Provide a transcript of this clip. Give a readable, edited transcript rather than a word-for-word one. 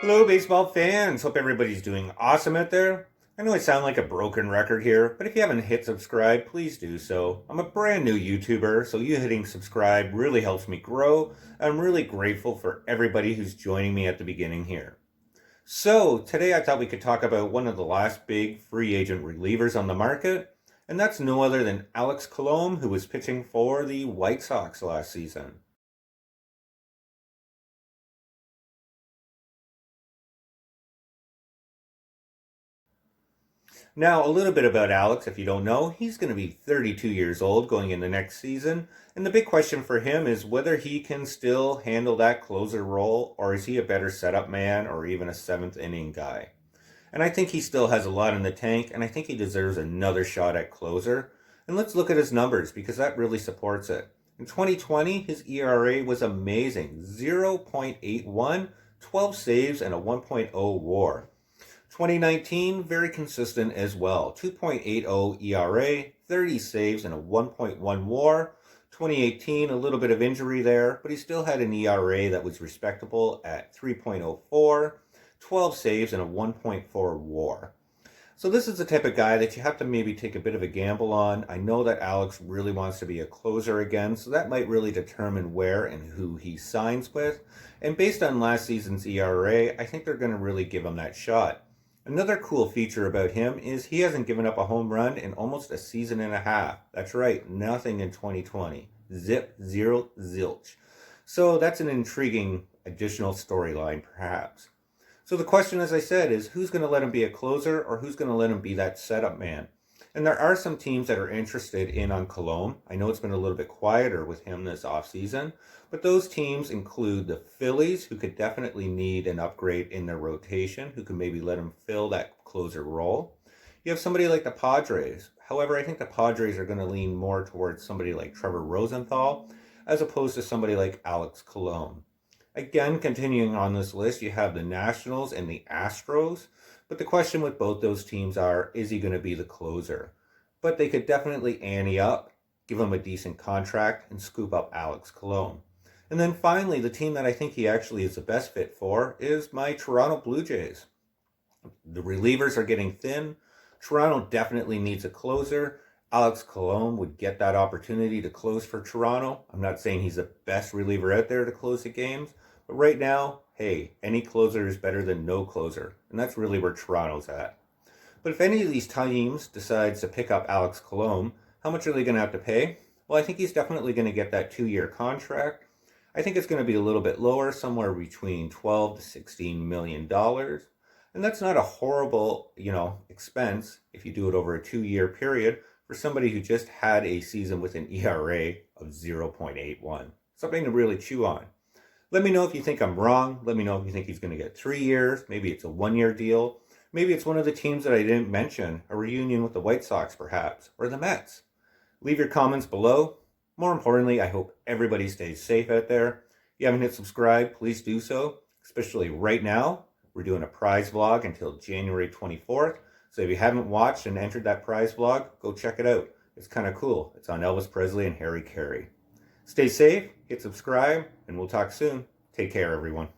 Hello, baseball fans. Hope everybody's doing awesome out there. I know I sound like a broken record here, but if you haven't hit subscribe, please do so. I'm a brand new YouTuber, so you hitting subscribe really helps me grow. I'm really grateful for everybody who's joining me at the beginning here. So, today I thought we could talk about one of the last big free agent relievers on the market, and that's no other than Alex Colome, who was pitching for the White Sox last season. Now, a little bit about Alex, if you don't know, he's going to be 32 years old going into next season. And the big question for him is whether he can still handle that closer role, or is he a better setup man or even a seventh inning guy? And I think he still has a lot in the tank, and I think he deserves another shot at closer. And let's look at his numbers because that really supports it. In 2020, his ERA was amazing 0.81, 12 saves, and a 1.0 WAR. 2019, very consistent as well. 2.80 ERA, 30 saves, and a 1.1 WAR. 2018, a little bit of injury there, but he still had an ERA that was respectable at 3.04, 12 saves, and a 1.4 WAR. So this is the type of guy that you have to maybe take a bit of a gamble on. I know that Alex really wants to be a closer again, so that might really determine where and who he signs with. And based on last season's ERA, I think they're going to really give him that shot. Another cool feature about him is he hasn't given up a home run in almost a season and a half. That's right, nothing in 2020. Zip, zero, zilch. So that's an intriguing additional storyline, perhaps. So the question, as I said, is who's going to let him be a closer or who's going to let him be that setup man? And there are some teams that are interested in on Colome. I know it's been a little bit quieter with him this offseason, but those teams include the Phillies, who could definitely need an upgrade in their rotation, who can maybe let him fill that closer role. You have somebody like the Padres. However, I think the Padres are going to lean more towards somebody like Trevor Rosenthal as opposed to somebody like Alex Colome. Again, continuing on this list, you have the Nationals and the Astros. But the question with both those teams are, is he going to be the closer? But they could definitely ante up, give him a decent contract, and scoop up Alex Colome. And then finally, the team that I think he actually is the best fit for is my Toronto Blue Jays. The relievers are getting thin. Toronto definitely needs a closer. Alex Colome would get that opportunity to close for Toronto. I'm not saying he's the best reliever out there to close the games, but right now, hey, any closer is better than no closer, and that's really where Toronto's at. But if any of these teams decides to pick up Alex Colome, how much are they going to have to pay? Well, I think he's definitely going to get that 2-year contract. I think it's going to be a little bit lower, somewhere between 12 to 16 million dollars. And that's not a horrible, expense if you do it over a 2-year period for somebody who just had a season with an ERA of 0.81. Something to really chew on. Let me know if you think I'm wrong. Let me know if you think he's going to get 3 years. Maybe it's a 1-year deal. Maybe it's one of the teams that I didn't mention, a reunion with the White Sox perhaps, or the Mets. Leave your comments below. More importantly, I hope everybody stays safe out there. If you haven't hit subscribe, please do so, especially right now. We're doing a prize vlog until January 24th. So if you haven't watched and entered that prize vlog, go check it out. It's kind of cool. It's on Elvis Presley and Harry Carey. Stay safe, hit subscribe, and we'll talk soon. Take care, everyone.